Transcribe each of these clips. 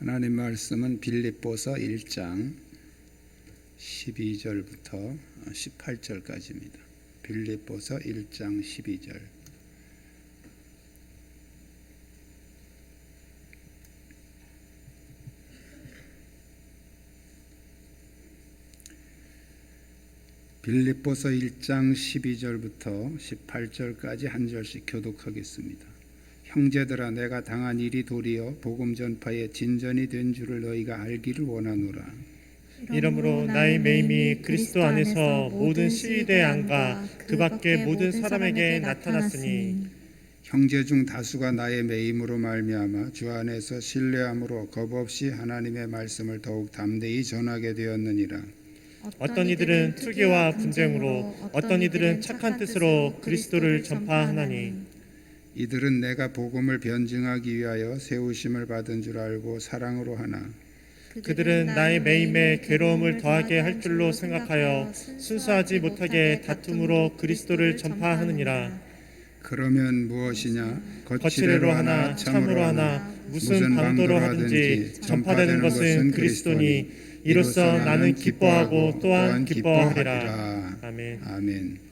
하나님 말씀은 빌립보서 1장 12절부터 18절까지입니다. 빌립보서 1장 12절. 빌립보서 1장 12절부터 18절까지 한 절씩 교독하겠습니다. 형제들아, 내가 당한 일이 도리어 복음 전파에 진전이 된 줄을 너희가 알기를 원하노라. 이러므로 나의 매임이 그리스도 안에서 모든 시위대 안과 그 밖의 모든 사람에게 나타났으니, 형제 중 다수가 나의 매임으로 말미암아 주 안에서 신뢰함으로 겁없이 하나님의 말씀을 더욱 담대히 전하게 되었느니라. 어떤 이들은 투기와 분쟁으로, 어떤 이들은 착한 뜻으로 그리스도를 전파하나니, 이들은 내가 복음을 변증하기 위하여 세우심을 받은 줄 알고 사랑으로 하나, 그들은 나의 매임에 괴로움을 더하게 할 줄로 생각하여 순수하지 못하게 다툼으로 그리스도를 전파하느니라. 그러면 무엇이냐? 거칠애로 하나 참으로 하나 무슨 방도로 하든지 전파되는 것은 그리스도니, 이로써 나는 기뻐하고 또한 기뻐하리라. 아멘. 아멘.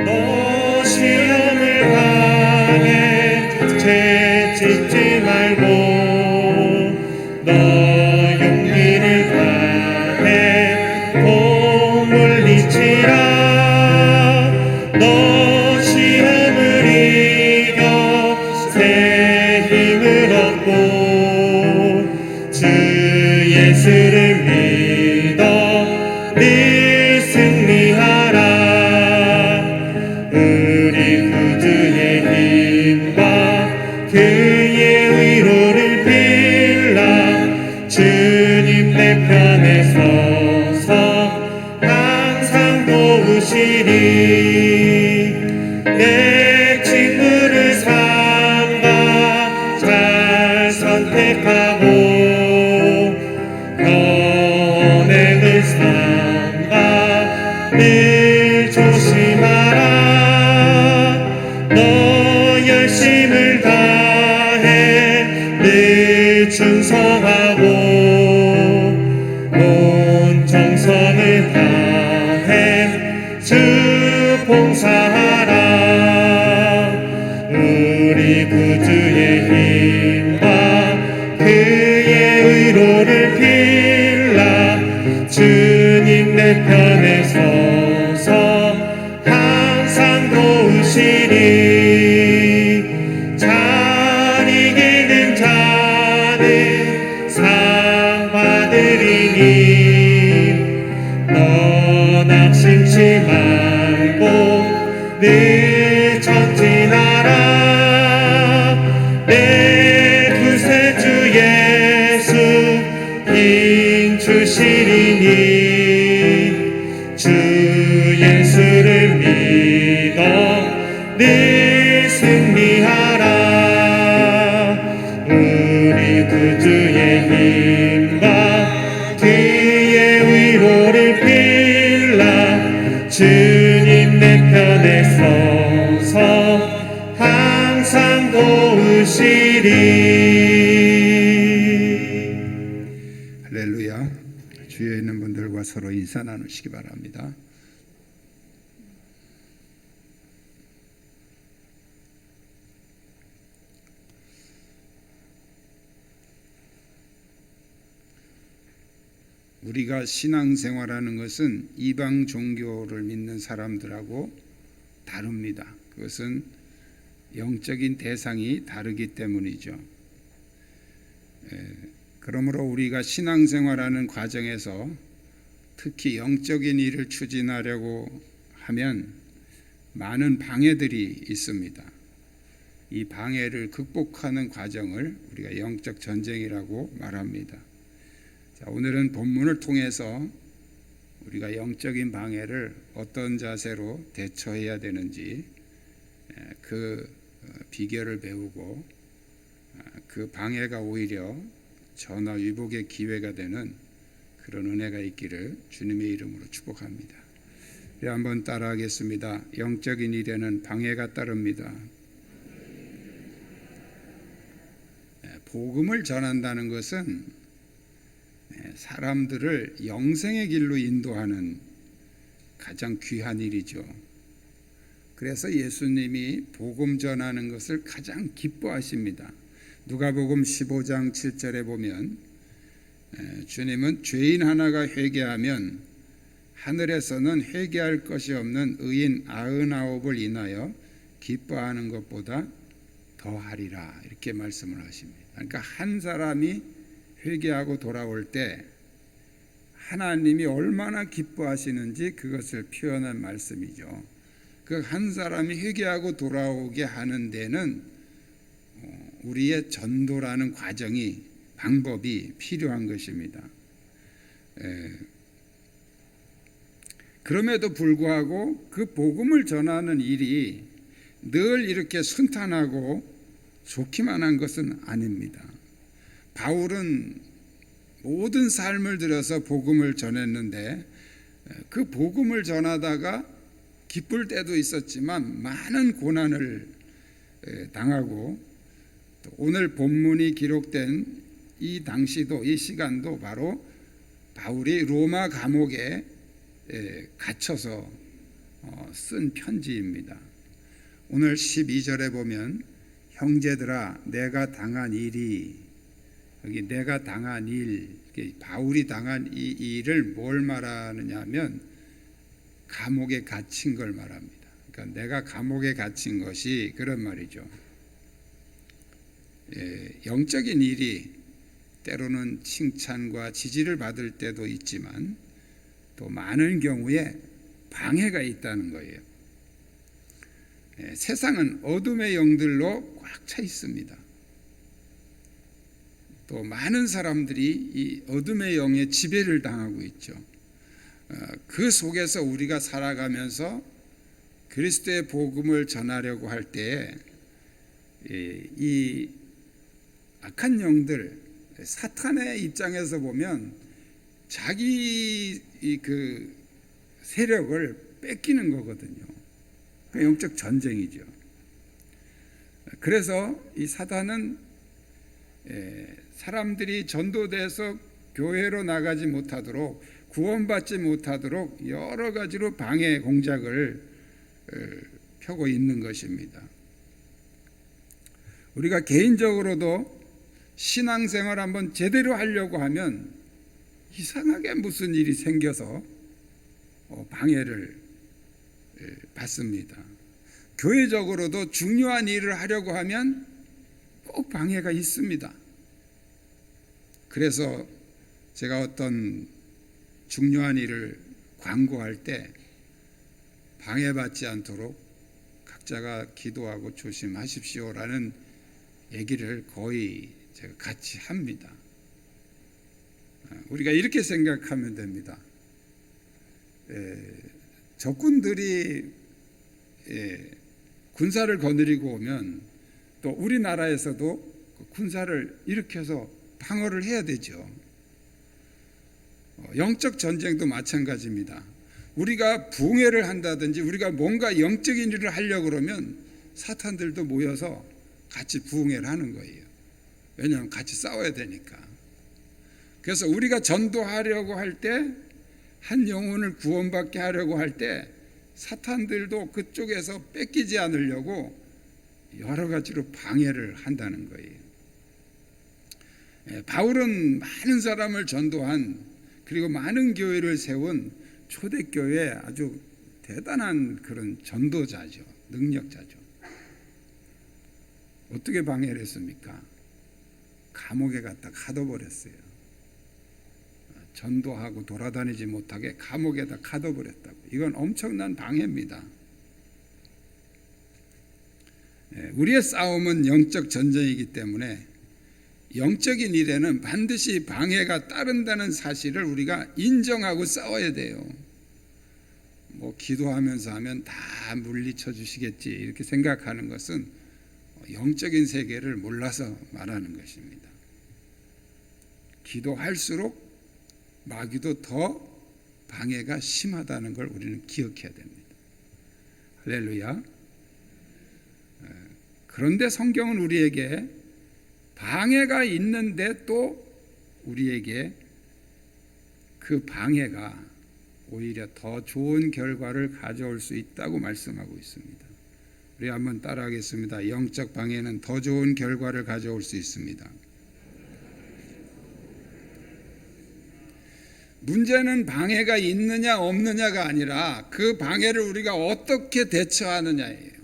너 시험을 당해 죄 짓지 말고, 너 용기를 다해 복 물리치라. 너 시험을 이겨 새 힘을 얻고 주 예수를 믿어 늘 승리하라. 우리 구주의 힘과 그의 위로를 빌라. 주님 내 편에 서서 항상 도우시니, 내 친구를 삼가 잘 선택하고 언행을 삼가 늘 조심하라. 너 열심을 다해 늘 충성하고 온 정성을 다해 주 봉사하라. 우리 구주의 힘과 그의 의로를 빌라. 주님 내 편에 서서 항상 도우시니, 잘 이기는 자는 상 받으리니, 너 낙심치 말고 늘 전진하라. 내 구세주 예수 힘 주시리니, 주 예수를 믿어 늘 승리하라. 우리 구주의 힘과 그의 위로를 빌라. 주님 내 편에 서서 항상 도우시리. 할렐루야. 주위에 있는 분들과 서로 인사 나누시기 바랍니다. 우리가 신앙생활하는 것은 이방 종교를 믿는 사람들하고 다릅니다. 그것은 영적인 대상이 다르기 때문이죠. 그러므로 우리가 신앙생활하는 과정에서 특히 영적인 일을 추진하려고 하면 많은 방해들이 있습니다. 이 방해를 극복하는 과정을 우리가 영적 전쟁이라고 말합니다. 자, 오늘은 본문을 통해서 우리가 영적인 방해를 어떤 자세로 대처해야 되는지 그 비결을 배우고 그 방해가 오히려 전화위복의 기회가 되는 그런 은혜가 있기를 주님의 이름으로 축복합니다. 우리 한번 따라하겠습니다. 영적인 일에는 방해가 따릅니다. 복음을 전한다는 것은 사람들을 영생의 길로 인도하는 가장 귀한 일이죠. 그래서 예수님이 복음 전하는 것을 가장 기뻐하십니다. 누가복음 15장 7절에 보면 주님은 죄인 하나가 회개하면 하늘에서는 회개할 것이 없는 의인 99을 인하여 기뻐하는 것보다 더하리라, 이렇게 말씀을 하십니다. 그러니까 한 사람이 회개하고 돌아올 때 하나님이 얼마나 기뻐하시는지 그것을 표현한 말씀이죠. 그 한 사람이 회개하고 돌아오게 하는 데는 우리의 전도라는 과정이, 방법이 필요한 것입니다. 그럼에도 불구하고 그 복음을 전하는 일이 늘 이렇게 순탄하고 좋기만 한 것은 아닙니다. 바울은 모든 삶을 들여서 복음을 전했는데 그 복음을 전하다가 기쁠 때도 있었지만 많은 고난을 당하고, 또 오늘 본문이 기록된 이 당시도, 이 시간도 바로 바울이 로마 감옥에 갇혀서 쓴 편지입니다. 오늘 12절에 보면 형제들아 내가 당한 일이, 여기 내가 당한 일, 바울이 당한 이 일을 뭘 말하느냐 하면 감옥에 갇힌 걸 말합니다. 그러니까 내가 감옥에 갇힌 것이 그런 말이죠. 영적인 일이 때로는 칭찬과 지지를 받을 때도 있지만 또 많은 경우에 방해가 있다는 거예요. 세상은 어둠의 영들로 꽉 차 있습니다. 또 많은 사람들이 이 어둠의 영에 지배를 당하고 있죠. 그 속에서 우리가 살아가면서 그리스도의 복음을 전하려고 할 때 이 악한 영들, 사탄의 입장에서 보면 자기 그 세력을 뺏기는 거거든요. 영적 전쟁이죠. 그래서 이 사단은 사람들이 전도돼서 교회로 나가지 못하도록, 구원받지 못하도록 여러 가지로 방해 공작을 펴고 있는 것입니다. 우리가 개인적으로도 신앙생활 한번 제대로 하려고 하면 이상하게 무슨 일이 생겨서 방해를 받습니다. 교회적으로도 중요한 일을 하려고 하면 꼭 방해가 있습니다. 그래서 제가 어떤 중요한 일을 광고할 때 방해받지 않도록 각자가 기도하고 조심하십시오라는 얘기를 거의 제가 같이 합니다. 우리가 이렇게 생각하면 됩니다. 적군들이 군사를 거느리고 오면 또 우리나라에서도 군사를 일으켜서 방어를 해야 되죠. 영적 전쟁도 마찬가지입니다. 우리가 부흥회를 한다든지 우리가 뭔가 영적인 일을 하려고 그러면 사탄들도 모여서 같이 부흥회를 하는 거예요. 왜냐하면 같이 싸워야 되니까. 그래서 우리가 전도하려고 할 때, 한 영혼을 구원받게 하려고 할 때 사탄들도 그쪽에서 뺏기지 않으려고 여러 가지로 방해를 한다는 거예요. 바울은 많은 사람을 전도한, 그리고 많은 교회를 세운 초대교회 아주 대단한 그런 전도자죠. 능력자죠. 어떻게 방해를 했습니까? 감옥에 갖다 가둬버렸어요. 전도하고 돌아다니지 못하게 감옥에다 가둬버렸다고. 이건 엄청난 방해입니다. 우리의 싸움은 영적 전쟁이기 때문에 영적인 일에는 반드시 방해가 따른다는 사실을 우리가 인정하고 싸워야 돼요. 뭐 기도하면서 하면 다 물리쳐 주시겠지 이렇게 생각하는 것은 영적인 세계를 몰라서 말하는 것입니다. 기도할수록 마귀도 더 방해가 심하다는 걸 우리는 기억해야 됩니다. 할렐루야. 그런데 성경은 우리에게 방해가 있는데 또 우리에게 그 방해가 오히려 더 좋은 결과를 가져올 수 있다고 말씀하고 있습니다. 우리 한번 따라하겠습니다. 영적 방해는 더 좋은 결과를 가져올 수 있습니다. 문제는 방해가 있느냐 없느냐가 아니라 그 방해를 우리가 어떻게 대처하느냐예요.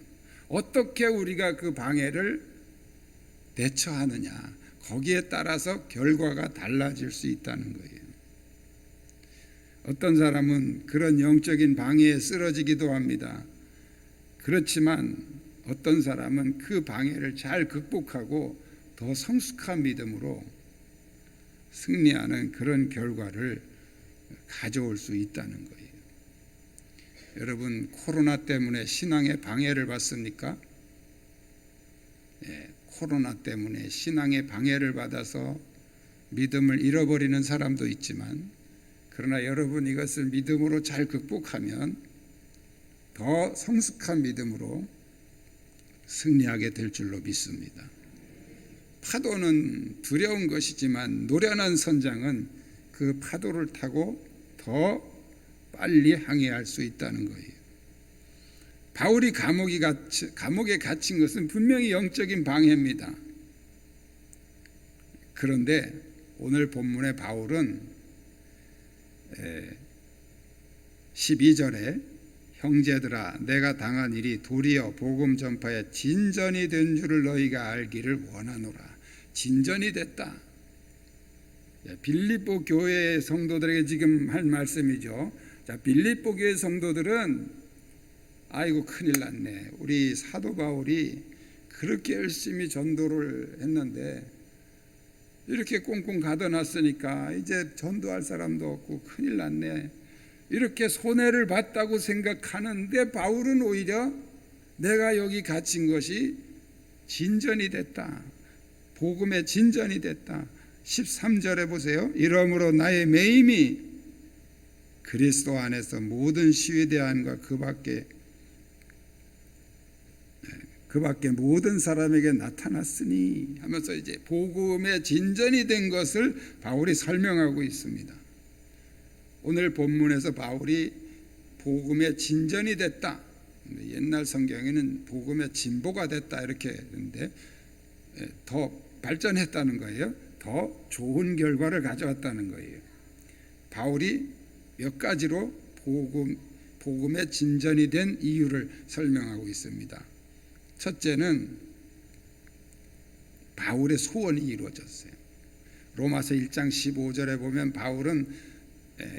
어떻게 우리가 그 방해를 대처하느냐, 거기에 따라서 결과가 달라질 수 있다는 거예요. 어떤 사람은 그런 영적인 방해에 쓰러지기도 합니다. 그렇지만 어떤 사람은 그 방해를 잘 극복하고 더 성숙한 믿음으로 승리하는 그런 결과를 가져올 수 있다는 거예요. 여러분, 코로나 때문에 신앙의 방해를 받습니까? 코로나 때문에 신앙의 방해를 받아서 믿음을 잃어버리는 사람도 있지만, 그러나 여러분 이것을 믿음으로 잘 극복하면 더 성숙한 믿음으로 승리하게 될 줄로 믿습니다. 파도는 두려운 것이지만 노련한 선장은 그 파도를 타고 더 빨리 항해할 수 있다는 거예요. 바울이 감옥에 갇힌 것은 분명히 영적인 방해입니다. 그런데 오늘 본문의 바울은 12절에 형제들아 내가 당한 일이 도리어 복음 전파에 진전이 된 줄을 너희가 알기를 원하노라. 진전이 됐다. 빌립보 교회 성도들에게 지금 할 말씀이죠. 자, 빌립보 교회 성도들은 아이고 큰일 났네. 우리 사도 바울이 그렇게 열심히 전도를 했는데 이렇게 꽁꽁 가둬놨으니까 이제 전도할 사람도 없고 큰일 났네. 이렇게 손해를 봤다고 생각하는데 바울은 오히려 내가 여기 갇힌 것이 진전이 됐다. 복음의 진전이 됐다. 13절에 보세요. 이러므로 나의 매임이 그리스도 안에서 모든 시위대안과 그 밖에 모든 사람에게 나타났으니 하면서 이제 복음의 진전이 된 것을 바울이 설명하고 있습니다. 오늘 본문에서 바울이 복음의 진전이 됐다. 옛날 성경에는 복음의 진보가 됐다 이렇게 했는데 더 발전했다는 거예요. 더 좋은 결과를 가져왔다는 거예요. 바울이 몇 가지로 복음의 진전이 된 이유를 설명하고 있습니다. 첫째는 바울의 소원이 이루어졌어요. 로마서 1장 15절에 보면 바울은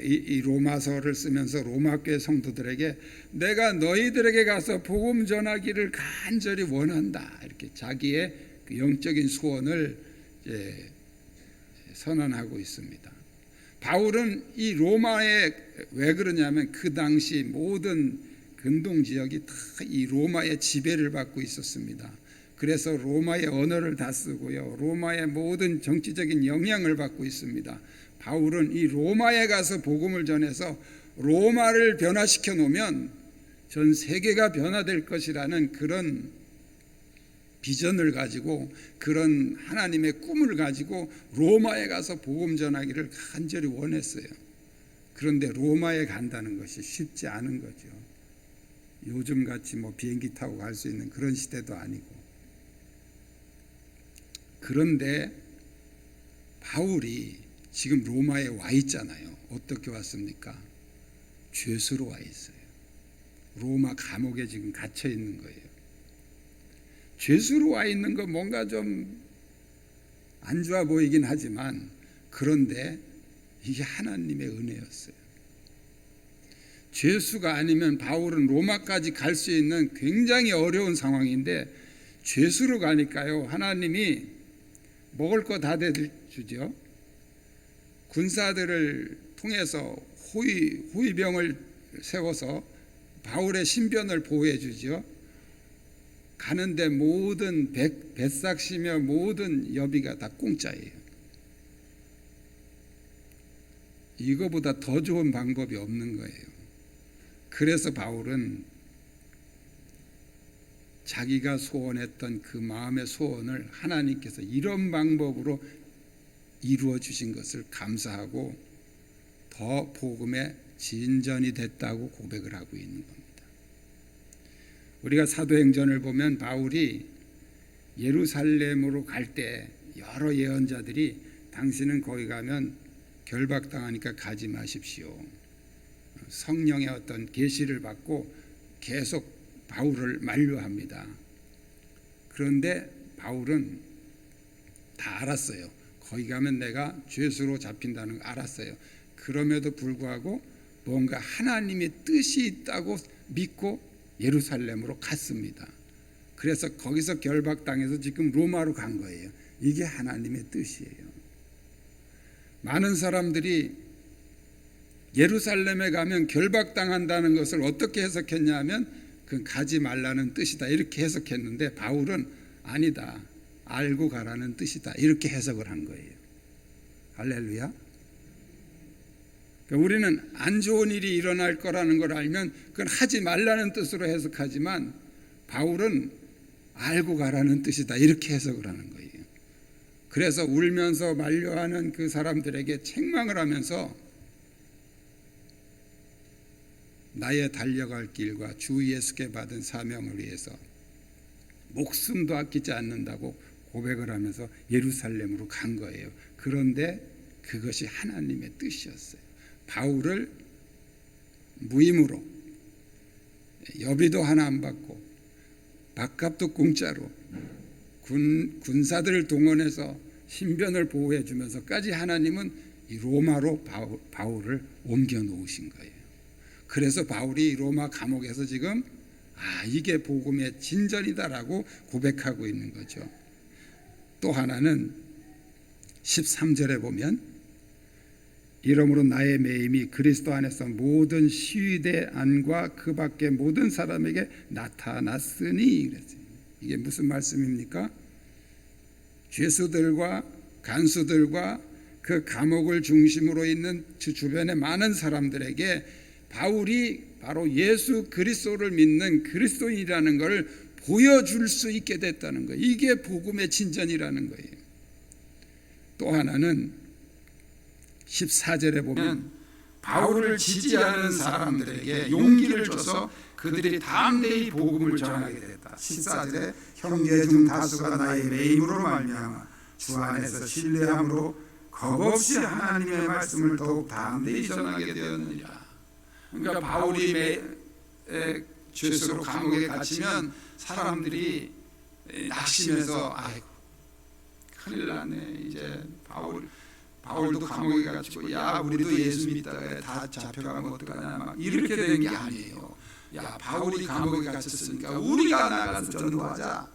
이 로마서를 쓰면서 로마 교회 성도들에게 내가 너희들에게 가서 복음 전하기를 간절히 원한다. 이렇게 자기의 그 영적인 소원을 선언하고 있습니다. 바울은 이 로마에 왜 그러냐면 그 당시 모든 근동 지역이 다 이 로마의 지배를 받고 있었습니다. 그래서 로마의 언어를 다 쓰고요. 로마의 모든 정치적인 영향을 받고 있습니다. 바울은 이 로마에 가서 복음을 전해서 로마를 변화시켜 놓으면 전 세계가 변화될 것이라는 그런 비전을 가지고 그런 하나님의 꿈을 가지고 로마에 가서 복음 전하기를 간절히 원했어요. 그런데 로마에 간다는 것이 쉽지 않은 거죠. 요즘같이 비행기 타고 갈 수 있는 그런 시대도 아니고. 그런데 바울이 지금 로마에 와 있잖아요. 어떻게 왔습니까? 죄수로 와 있어요. 로마 감옥에 지금 갇혀 있는 거예요. 죄수로 와 있는 거 뭔가 좀 안 좋아 보이긴 하지만 그런데 이게 하나님의 은혜였어요. 죄수가 아니면 바울은 로마까지 갈 수 있는 굉장히 어려운 상황인데 죄수로 가니까요. 하나님이 먹을 거 다 대주죠. 군사들을 통해서 호위병을 세워서 바울의 신변을 보호해 주죠. 가는데 모든 뱃삭시며 모든 여비가 다 공짜예요. 이거보다 더 좋은 방법이 없는 거예요. 그래서 바울은 자기가 소원했던 그 마음의 소원을 하나님께서 이런 방법으로 이루어 주신 것을 감사하고 더 복음의 진전이 됐다고 고백을 하고 있는 겁니다. 우리가 사도행전을 보면 바울이 예루살렘으로 갈 때 여러 예언자들이 당신은 거기 가면 결박당하니까 가지 마십시오. 성령의 어떤 계시를 받고 계속 바울을 만류합니다. 그런데 바울은 다 알았어요. 거기 가면 내가 죄수로 잡힌다는 거 알았어요. 그럼에도 불구하고 뭔가 하나님의 뜻이 있다고 믿고 예루살렘으로 갔습니다. 그래서 거기서 결박당해서 지금 로마로 간 거예요. 이게 하나님의 뜻이에요. 많은 사람들이 예루살렘에 가면 결박당한다는 것을 어떻게 해석했냐면 그 가지 말라는 뜻이다 이렇게 해석했는데 바울은 아니다, 알고 가라는 뜻이다 이렇게 해석을 한 거예요. 할렐루야. 그러니까 우리는 안 좋은 일이 일어날 거라는 걸 알면 그건 하지 말라는 뜻으로 해석하지만 바울은 알고 가라는 뜻이다 이렇게 해석을 하는 거예요. 그래서 울면서 만류하는 그 사람들에게 책망을 하면서 나의 달려갈 길과 주 예수께 받은 사명을 위해서 목숨도 아끼지 않는다고 고백을 하면서 예루살렘으로 간 거예요. 그런데 그것이 하나님의 뜻이었어요. 바울을 무임으로 여비도 하나 안 받고 밥값도 공짜로 군사들을 동원해서 신변을 보호해 주면서까지 하나님은 이 로마로 바울을 옮겨 놓으신 거예요. 그래서 바울이 로마 감옥에서 지금 이게 복음의 진전이다라고 고백하고 있는 거죠. 또 하나는 13절에 보면 이러므로 나의 매임이 그리스도 안에서 모든 시위대 안과 그 밖의 모든 사람에게 나타났으니 그랬어요. 이게 무슨 말씀입니까? 죄수들과 간수들과 그 감옥을 중심으로 있는 주변의 많은 사람들에게 바울이 바로 예수 그리스도를 믿는 그리스도인이라는 걸 보여줄 수 있게 됐다는 거예요. 이게 복음의 진전이라는 거예요. 또 하나는 14절에 보면 바울을 지지하는 사람들에게 용기를 줘서 그들이 담대히 복음을 전하게 됐다. 14절에 형제 중 다수가 나의 매임으로 말미암아 주 안에서 신뢰함으로 겁없이 하나님의 말씀을 더욱 담대히 전하게 되었느니라. 그러니까 바울이 죄수로 감옥에 갇히면 사람들이 낙심해서 큰일 났네. 이제 바울도 감옥에 갇히고 야 우리도 예수 믿다가 다 잡혀가면 어떡하냐 막 이렇게 되는 게 아니에요. 야 바울이 감옥에 갇혔으니까 우리가 나가서 전도하자.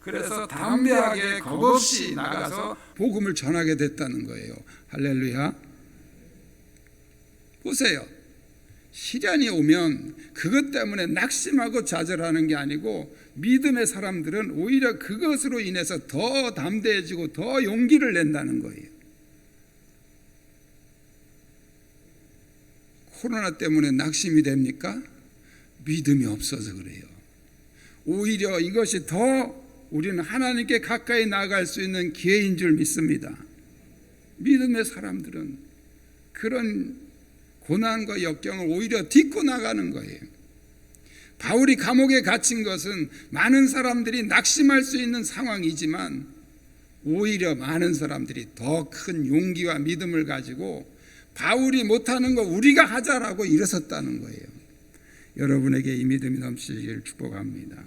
그래서 담대하게 겁없이 나가서 복음을 전하게 됐다는 거예요. 할렐루야. 보세요. 시련이 오면 그것 때문에 낙심하고 좌절하는 게 아니고 믿음의 사람들은 오히려 그것으로 인해서 더 담대해지고 더 용기를 낸다는 거예요. 코로나 때문에 낙심이 됩니까? 믿음이 없어서 그래요. 오히려 이것이 더 우리는 하나님께 가까이 나아갈 수 있는 기회인 줄 믿습니다. 믿음의 사람들은 그런 고난과 역경을 오히려 딛고 나가는 거예요. 바울이 감옥에 갇힌 것은 많은 사람들이 낙심할 수 있는 상황이지만 오히려 많은 사람들이 더 큰 용기와 믿음을 가지고 바울이 못하는 거 우리가 하자라고 일어섰다는 거예요. 여러분에게 이 믿음이 넘치기를 축복합니다.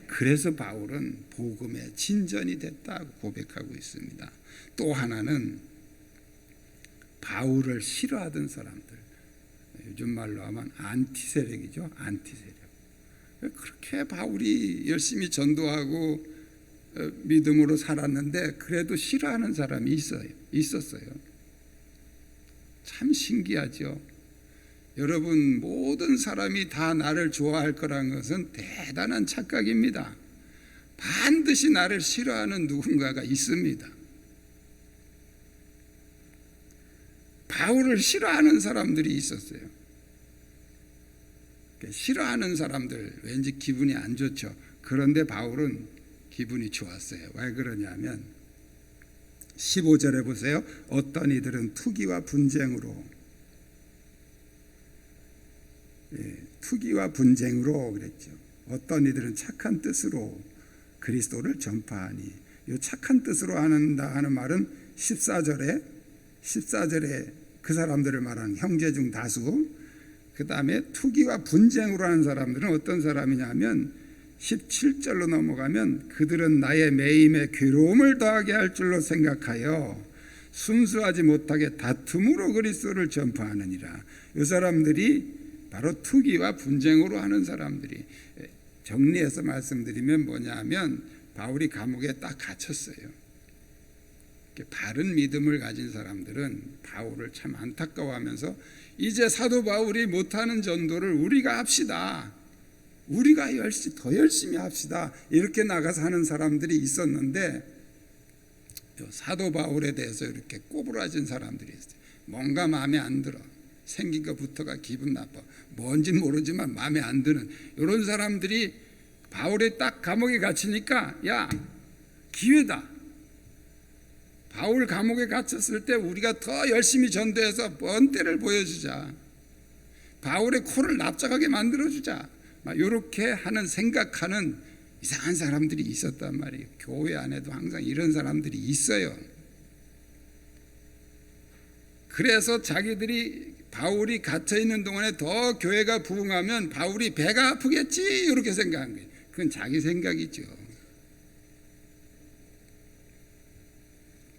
그래서 바울은 복음의 진전이 됐다고 고백하고 있습니다. 또 하나는 바울을 싫어하던 사람들, 요즘 말로 하면 안티세력이죠. 안티세력. 그렇게 바울이 열심히 전도하고 믿음으로 살았는데 그래도 싫어하는 사람이 있었어요. 참 신기하죠. 여러분, 모든 사람이 다 나를 좋아할 거라는 것은 대단한 착각입니다. 반드시 나를 싫어하는 누군가가 있습니다. 바울을 싫어하는 사람들이 있었어요. 싫어하는 사람들 왠지 기분이 안 좋죠. 그런데 바울은 기분이 좋았어요. 왜 그러냐면 15절에 보세요. 어떤 이들은 투기와 분쟁으로 투기와 분쟁으로 그랬죠. 어떤 이들은 착한 뜻으로 그리스도를 전파하니, 이 착한 뜻으로 한다 하는 말은 14절에 그 사람들을 말하는 형제 중 다수. 그 다음에 투기와 분쟁으로 하는 사람들은 어떤 사람이냐면 17절로 넘어가면 그들은 나의 매임에 괴로움을 더하게 할 줄로 생각하여 순수하지 못하게 다툼으로 그리스도를 전파하느니라. 이 사람들이 바로 투기와 분쟁으로 하는 사람들이. 정리해서 말씀드리면 뭐냐면 바울이 감옥에 딱 갇혔어요. 바른 믿음을 가진 사람들은 바울을 참 안타까워하면서 이제 사도 바울이 못하는 전도를 우리가 합시다. 우리가 더 열심히 합시다. 이렇게 나가서 하는 사람들이 있었는데 사도 바울에 대해서 이렇게 꼬부라진 사람들이 있어요. 뭔가 마음에 안 들어. 생긴 것부터가 기분 나빠. 뭔지 모르지만 마음에 안 드는 이런 사람들이 바울이 딱 감옥에 갇히니까 야, 기회다. 바울 감옥에 갇혔을 때 우리가 더 열심히 전도해서 먼 때를 보여주자. 바울의 코를 납작하게 만들어주자. 막 이렇게 생각하는 이상한 사람들이 있었단 말이에요. 교회 안에도 항상 이런 사람들이 있어요. 그래서 자기들이 바울이 갇혀있는 동안에 더 교회가 부흥하면 바울이 배가 아프겠지 이렇게 생각한 거예요. 그건 자기 생각이죠.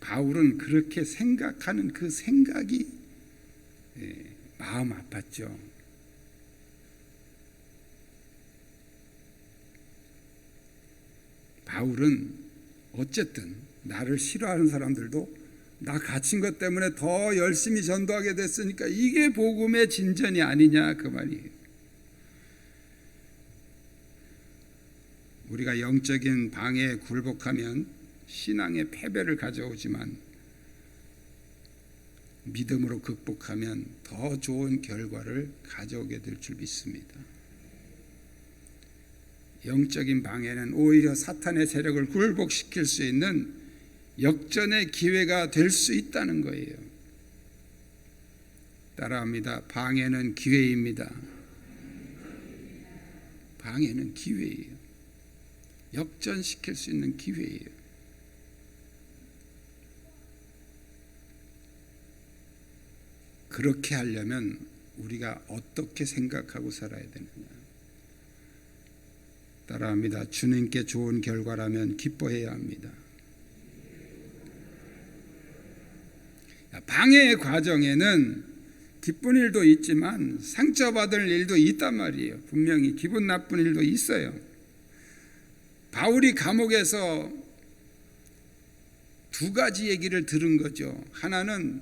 바울은 그렇게 생각하는 그 생각이 마음 아팠죠. 바울은 어쨌든 나를 싫어하는 사람들도 나 갇힌 것 때문에 더 열심히 전도하게 됐으니까 이게 복음의 진전이 아니냐 그 말이에요. 우리가 영적인 방해에 굴복하면 신앙의 패배를 가져오지만 믿음으로 극복하면 더 좋은 결과를 가져오게 될 줄 믿습니다. 영적인 방해는 오히려 사탄의 세력을 굴복시킬 수 있는 역전의 기회가 될 수 있다는 거예요. 따라합니다. 방해는 기회입니다. 방해는 기회예요. 역전시킬 수 있는 기회예요. 그렇게 하려면 우리가 어떻게 생각하고 살아야 되느냐. 따라합니다. 주님께 좋은 결과라면 기뻐해야 합니다. 방해의 과정에는 기쁜 일도 있지만 상처받을 일도 있단 말이에요. 분명히 기분 나쁜 일도 있어요. 바울이 감옥에서 두 가지 얘기를 들은 거죠. 하나는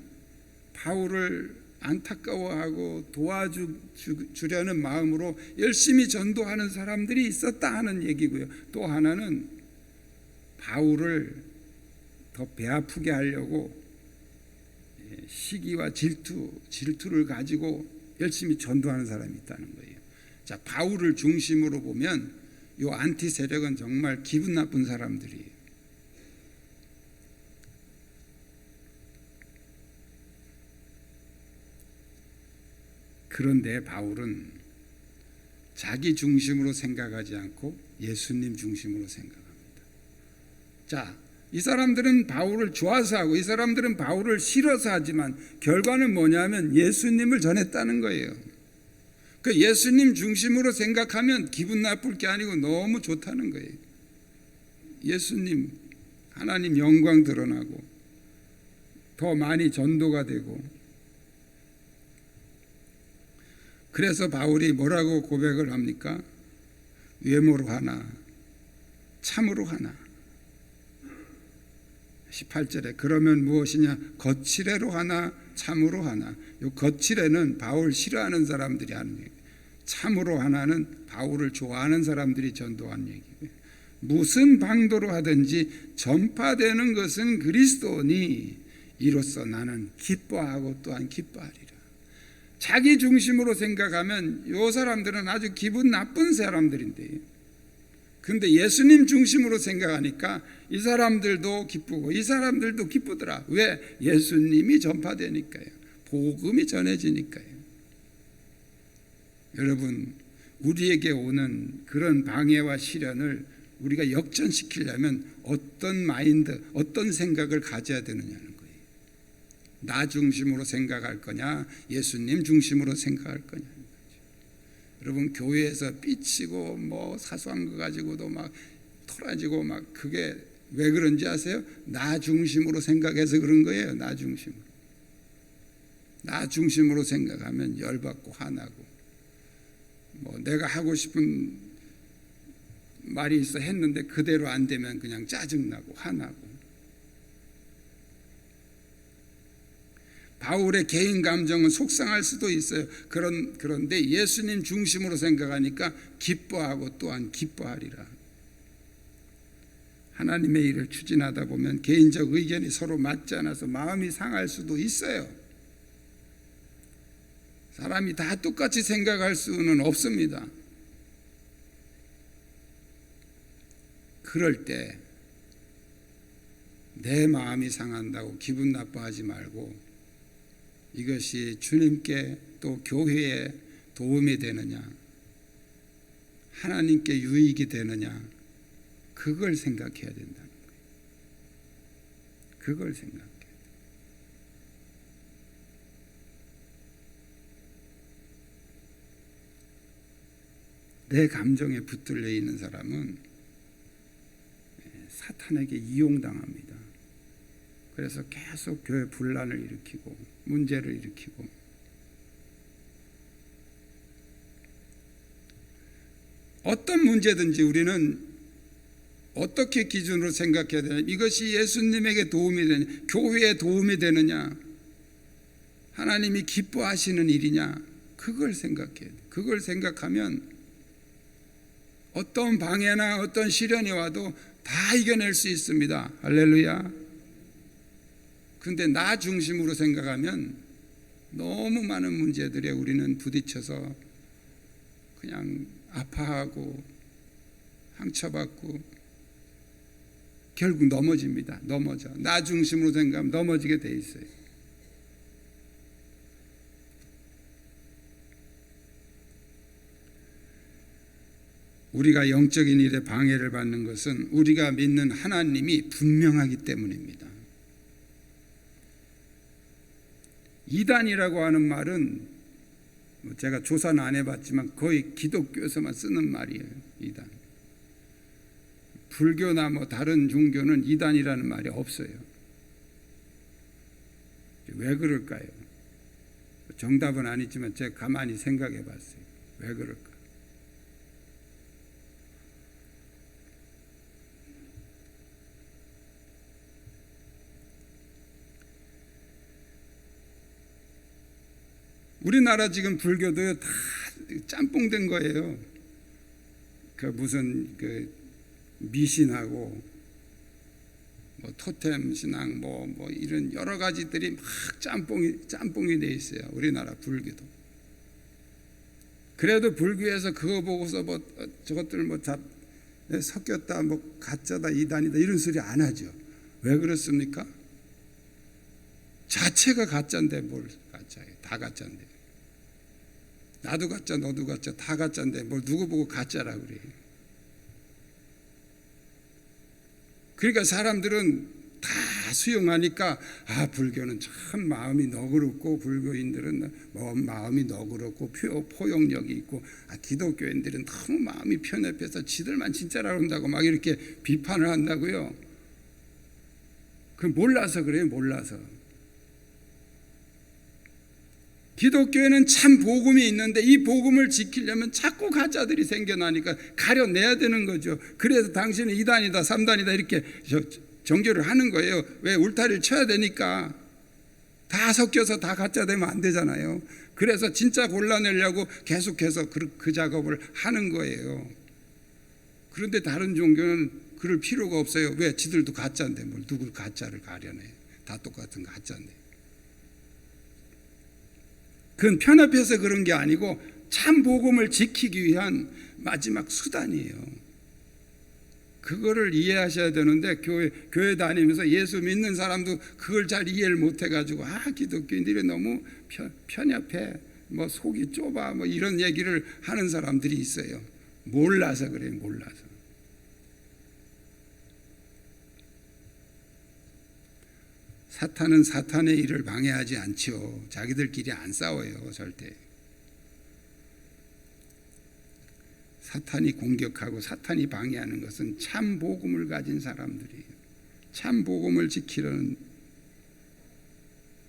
바울을 안타까워하고 도와주려는 마음으로 열심히 전도하는 사람들이 있었다 하는 얘기고요. 또 하나는 바울을 더 배 아프게 하려고 시기와 질투를 가지고 열심히 전도하는 사람이 있다는 거예요. 자, 바울을 중심으로 보면 이 안티 세력은 정말 기분 나쁜 사람들이에요. 그런데 바울은 자기 중심으로 생각하지 않고 예수님 중심으로 생각합니다. 자, 이 사람들은 바울을 좋아서 하고 이 사람들은 바울을 싫어서 하지만 결과는 뭐냐면 예수님을 전했다는 거예요. 그 예수님 중심으로 생각하면 기분 나쁠 게 아니고 너무 좋다는 거예요. 예수님, 하나님 영광 드러나고 더 많이 전도가 되고. 그래서 바울이 뭐라고 고백을 합니까? 외모로 하나 참으로 하나. 18절에 그러면 무엇이냐? 거칠애로 하나 참으로 하나. 이 거칠애는 바울 싫어하는 사람들이 하는 얘기예요. 참으로 하나는 바울을 좋아하는 사람들이 전도하는 얘기고요. 무슨 방도로 하든지 전파되는 것은 그리스도니 이로써 나는 기뻐하고 또한 기뻐하리라. 자기 중심으로 생각하면 이 사람들은 아주 기분 나쁜 사람들인데, 근데 예수님 중심으로 생각하니까 이 사람들도 기쁘고 이 사람들도 기쁘더라. 왜? 예수님이 전파되니까요. 복음이 전해지니까요. 여러분, 우리에게 오는 그런 방해와 시련을 우리가 역전시키려면 어떤 마인드, 어떤 생각을 가져야 되느냐는 거예요. 나 중심으로 생각할 거냐, 예수님 중심으로 생각할 거냐. 여러분, 교회에서 삐치고 뭐 사소한 거 가지고도 막 토라지고 막, 그게 왜 그런지 아세요? 나 중심으로 생각해서 그런 거예요. 나 중심으로. 나 중심으로 생각하면 열받고 화나고, 뭐 내가 하고 싶은 말이 있어 했는데 그대로 안 되면 그냥 짜증나고 화나고. 바울의 개인 감정은 속상할 수도 있어요. 그런데 예수님 중심으로 생각하니까 기뻐하고 또한 기뻐하리라. 하나님의 일을 추진하다 보면 개인적 의견이 서로 맞지 않아서 마음이 상할 수도 있어요. 사람이 다 똑같이 생각할 수는 없습니다. 그럴 때 내 마음이 상한다고 기분 나빠하지 말고, 이것이 주님께 또 교회에 도움이 되느냐, 하나님께 유익이 되느냐, 그걸 생각해야 된다는 거예요. 그걸 생각해야 돼요. 내 감정에 붙들려 있는 사람은 사탄에게 이용당합니다. 그래서 계속 교회 분란을 일으키고 문제를 일으키고, 어떤 문제든지 우리는 어떻게 기준으로 생각해야 되냐, 이것이 예수님에게 도움이 되느냐, 교회에 도움이 되느냐, 하나님이 기뻐하시는 일이냐, 그걸 생각해야 돼. 그걸 생각하면 어떤 방해나 어떤 시련이 와도 다 이겨낼 수 있습니다. 할렐루야. 근데 나 중심으로 생각하면 너무 많은 문제들에 우리는 부딪혀서 그냥 아파하고 상처받고 결국 넘어집니다. 넘어져. 나 중심으로 생각하면 넘어지게 돼 있어요. 우리가 영적인 일에 방해를 받는 것은 우리가 믿는 하나님이 분명하기 때문입니다. 이단이라고 하는 말은 제가 조사는 안 해봤지만 거의 기독교에서만 쓰는 말이에요. 이단. 불교나 뭐 다른 종교는 이단이라는 말이 없어요. 왜 그럴까요? 정답은 아니지만 제가 가만히 생각해 봤어요. 왜 그럴까? 우리나라 지금 불교도요, 다 짬뽕된 거예요. 그 무슨 그 미신하고 뭐 토템 신앙 뭐 이런 여러 가지들이 막 짬뽕이 돼 있어요. 우리나라 불교도. 그래도 불교에서 그거 보고서 뭐 저것들 뭐 다 섞였다, 뭐 가짜다, 이단이다 이런 소리 안 하죠. 왜 그렇습니까? 자체가 가짜인데 뭘 가짜예요? 다 가짜인데. 나도 가짜, 너도 가짜, 다 가짜인데 뭘 누구 보고 가짜라 그래요. 그러니까 사람들은 다 수용하니까, 아, 불교는 참 마음이 너그럽고 불교인들은 마음이 너그럽고 포용력이 있고, 아, 기독교인들은 너무 마음이 편협해서 지들만 진짜라고 한다고 막 이렇게 비판을 한다고요. 그 몰라서 그래요. 몰라서. 기독교에는 참 복음이 있는데 이 복음을 지키려면 자꾸 가짜들이 생겨나니까 가려내야 되는 거죠. 그래서 당신은 2단이다 3단이다 이렇게 정죄를 하는 거예요. 왜? 울타리를 쳐야 되니까. 다 섞여서 다 가짜 되면 안 되잖아요. 그래서 진짜 골라내려고 계속해서 그 작업을 하는 거예요. 그런데 다른 종교는 그럴 필요가 없어요. 왜? 지들도 가짜인데 뭘 누굴 가짜를 가려내. 다 똑같은 가짜인데. 그건 편협해서 그런 게 아니고 참 복음을 지키기 위한 마지막 수단이에요. 그거를 이해하셔야 되는데 교회 다니면서 예수 믿는 사람도 그걸 잘 이해를 못 해가지고 기독교인들이 너무 편협해, 뭐 속이 좁아, 뭐 이런 얘기를 하는 사람들이 있어요. 몰라서 그래요. 몰라서. 사탄은 사탄의 일을 방해하지 않죠. 자기들끼리 안 싸워요. 절대. 사탄이 공격하고 사탄이 방해하는 것은 참 복음을 가진 사람들이에요. 참 복음을 지키려는.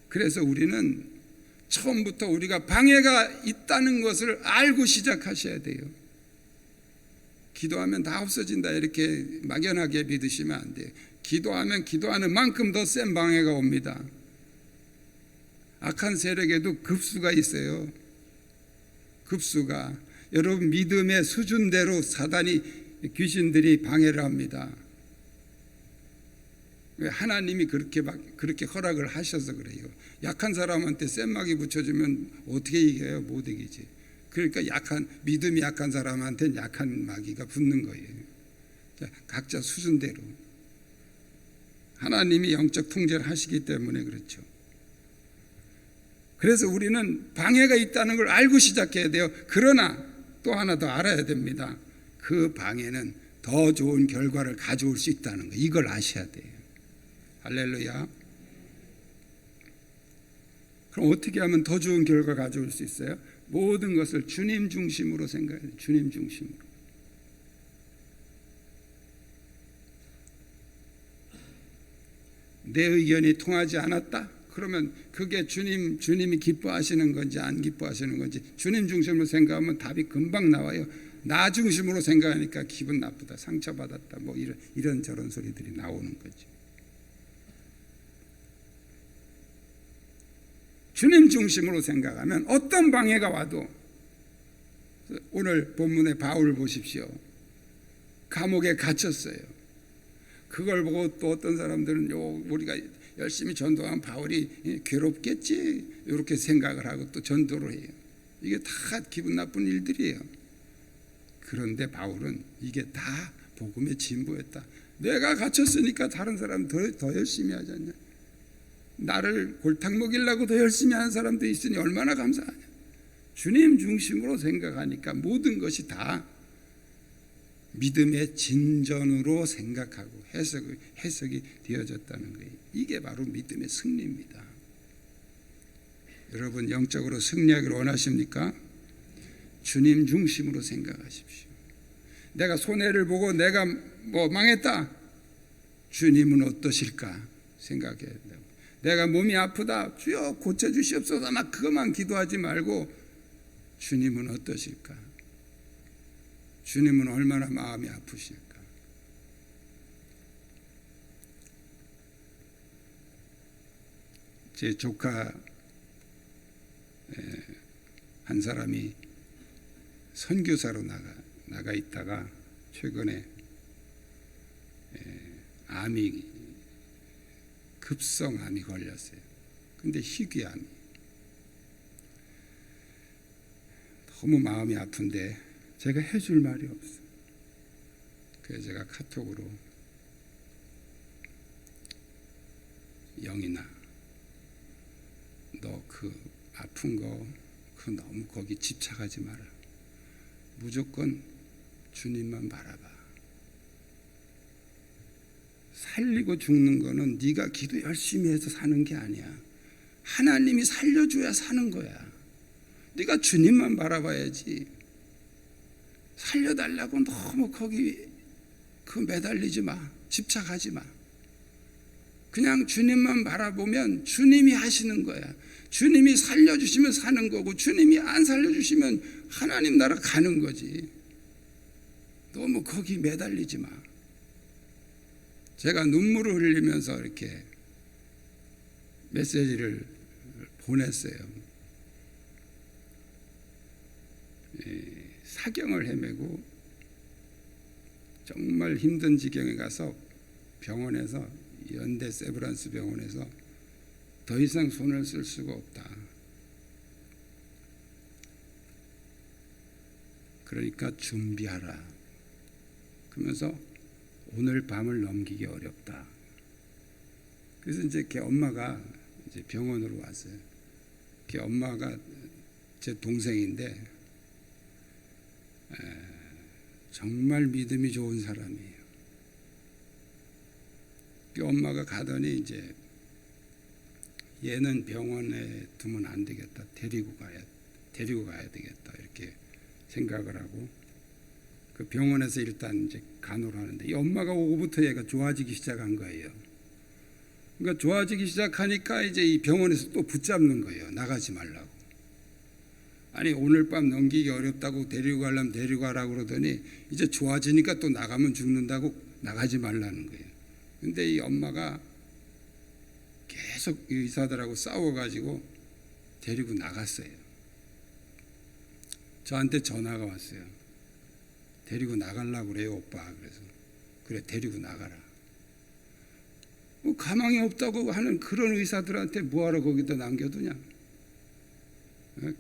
그래서 우리는 처음부터 우리가 방해가 있다는 것을 알고 시작하셔야 돼요. 기도하면 다 없어진다 이렇게 막연하게 믿으시면 안 돼요. 기도하면 기도하는 만큼 더 센 방해가 옵니다. 악한 세력에도 급수가 있어요. 급수가. 여러분 믿음의 수준대로 사단이, 귀신들이 방해를 합니다. 하나님이 그렇게 허락을 하셔서 그래요. 약한 사람한테 센마귀 붙여주면 어떻게 이겨요? 못 이기지. 그러니까 믿음이 약한 사람한테는 약한 마귀가 붙는 거예요. 각자 수준대로. 하나님이 영적 통제를 하시기 때문에 그렇죠. 그래서 우리는 방해가 있다는 걸 알고 시작해야 돼요. 그러나 또 하나 더 알아야 됩니다. 그 방해는 더 좋은 결과를 가져올 수 있다는 거, 이걸 아셔야 돼요. 할렐루야. 그럼 어떻게 하면 더 좋은 결과 가져올 수 있어요? 모든 것을 주님 중심으로 생각해야 돼요. 주님 중심으로. 내 의견이 통하지 않았다? 그러면 그게 주님이 기뻐하시는 건지 안 기뻐하시는 건지 주님 중심으로 생각하면 답이 금방 나와요. 나 중심으로 생각하니까 기분 나쁘다, 상처받았다, 뭐 이런 저런 소리들이 나오는 거죠. 주님 중심으로 생각하면 어떤 방해가 와도, 오늘 본문의 바울 보십시오. 감옥에 갇혔어요. 그걸 보고 또 어떤 사람들은 우리가 열심히 전도한 바울이 괴롭겠지 이렇게 생각을 하고 또 전도를 해요. 이게 다 기분 나쁜 일들이에요. 그런데 바울은 이게 다 복음의 진보였다. 내가 갇혔으니까 다른 사람 더 열심히 하지 않냐. 나를 골탕 먹이려고 더 열심히 하는 사람도 있으니 얼마나 감사하냐. 주님 중심으로 생각하니까 모든 것이 다 믿음의 진전으로 생각하고 해석이 되어졌다는 거예요. 이게 바로 믿음의 승리입니다. 여러분 영적으로 승리하기를 원하십니까? 주님 중심으로 생각하십시오. 내가 손해를 보고 내가 뭐 망했다. 주님은 어떠실까 생각해야 된다고. 내가 몸이 아프다. 주여 고쳐주시옵소서. 막 그것만 기도하지 말고 주님은 어떠실까? 주님은 얼마나 마음이 아프실까? 제 조카 한 사람이 선교사로 나가 있다가 최근에 급성암이 걸렸어요. 근데 희귀암이. 너무 마음이 아픈데 제가 해줄 말이 없어요. 그래서 제가 카톡으로 영인아, 너 그 아픈 거 그 너무 거기 집착하지 마라. 무조건 주님만 바라봐. 살리고 죽는 거는 네가 기도 열심히 해서 사는 게 아니야. 하나님이 살려줘야 사는 거야. 네가 주님만 바라봐야지. 살려달라고 너무 거기 매달리지 마. 집착하지 마. 그냥 주님만 바라보면 주님이 하시는 거야. 주님이 살려주시면 사는 거고 주님이 안 살려주시면 하나님 나라 가는 거지. 너무 거기 매달리지 마. 제가 눈물을 흘리면서 이렇게 메시지를 보냈어요. 사경을 헤매고 정말 힘든 지경에 가서 병원에서 연대 세브란스 병원에서 더 이상 손을 쓸 수가 없다. 그러니까 준비하라. 그러면서 오늘 밤을 넘기기 어렵다. 그래서 이제 걔 엄마가 이제 병원으로 왔어요. 걔 엄마가 제 동생인데 정말 믿음이 좋은 사람이에요. 그 엄마가 가더니 이제 얘는 병원에 두면 안 되겠다. 데리고 가야 되겠다. 이렇게 생각을 하고 그 병원에서 일단 이제 간호를 하는데 이 엄마가 오고부터 얘가 좋아지기 시작한 거예요. 그러니까 좋아지기 시작하니까 이제 이 병원에서 또 붙잡는 거예요. 나가지 말라고. 아니 오늘 밤 넘기기 어렵다고 데리고 가려면 데리고 가라고 그러더니 이제 좋아지니까 또 나가면 죽는다고 나가지 말라는 거예요. 근데 이 엄마가 계속 의사들하고 싸워가지고 데리고 나갔어요. 저한테 전화가 왔어요. 데리고 나가려고 그래요 오빠. 그래서 그래 데리고 나가라. 뭐 가망이 없다고 하는 그런 의사들한테 뭐하러 거기다 남겨두냐.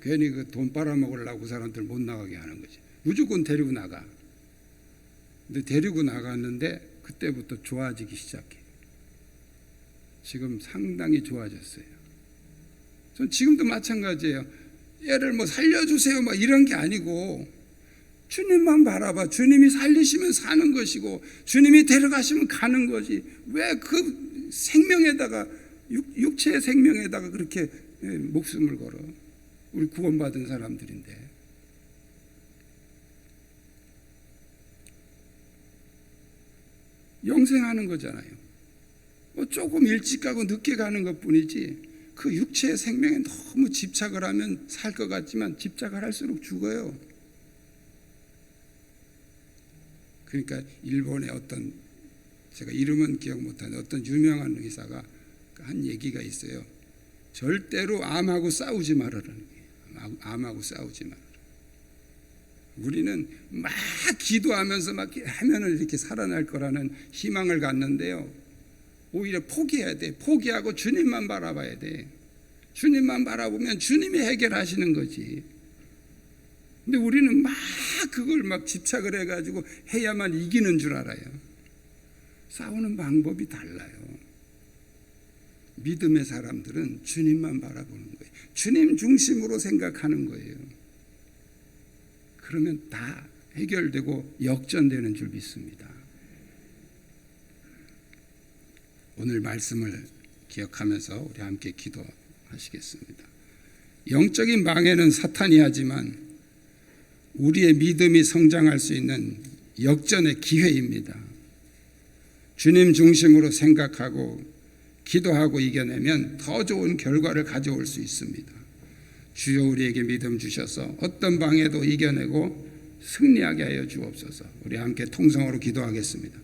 괜히 그 돈 빨아먹으려고 사람들 못 나가게 하는 거지. 무조건 데리고 나가. 근데 데리고 나갔는데 그때부터 좋아지기 시작해. 지금 상당히 좋아졌어요. 전 지금도 마찬가지예요. 얘를 뭐 살려주세요 막 이런 게 아니고 주님만 바라봐. 주님이 살리시면 사는 것이고 주님이 데려가시면 가는 거지. 왜 그 생명에다가 육체의 생명에다가 그렇게 목숨을 걸어. 우리 구원받은 사람들인데. 영생하는 거잖아요. 뭐 조금 일찍 가고 늦게 가는 것뿐이지 그 육체의 생명에 너무 집착을 하면 살 것 같지만 집착을 할수록 죽어요. 그러니까 일본의 어떤 제가 이름은 기억 못하는 어떤 유명한 의사가 한 얘기가 있어요. 절대로 암하고 싸우지 말아라는 거예요. 암하고 싸우지 말아라. 우리는 막 기도하면서 막 하면은 이렇게 살아날 거라는 희망을 갖는데요. 오히려 포기해야 돼. 포기하고 주님만 바라봐야 돼. 주님만 바라보면 주님이 해결하시는 거지. 근데 우리는 막 그걸 막 집착을 해가지고 해야만 이기는 줄 알아요. 싸우는 방법이 달라요. 믿음의 사람들은 주님만 바라보는 거예요. 주님 중심으로 생각하는 거예요. 그러면 다 해결되고 역전되는 줄 믿습니다. 오늘 말씀을 기억하면서 우리 함께 기도하시겠습니다. 영적인 방해는 사탄이 하지만 우리의 믿음이 성장할 수 있는 역전의 기회입니다. 주님 중심으로 생각하고 기도하고 이겨내면 더 좋은 결과를 가져올 수 있습니다. 주여 우리에게 믿음 주셔서 어떤 방해도 이겨내고 승리하게 하여 주옵소서. 우리 함께 통성으로 기도하겠습니다.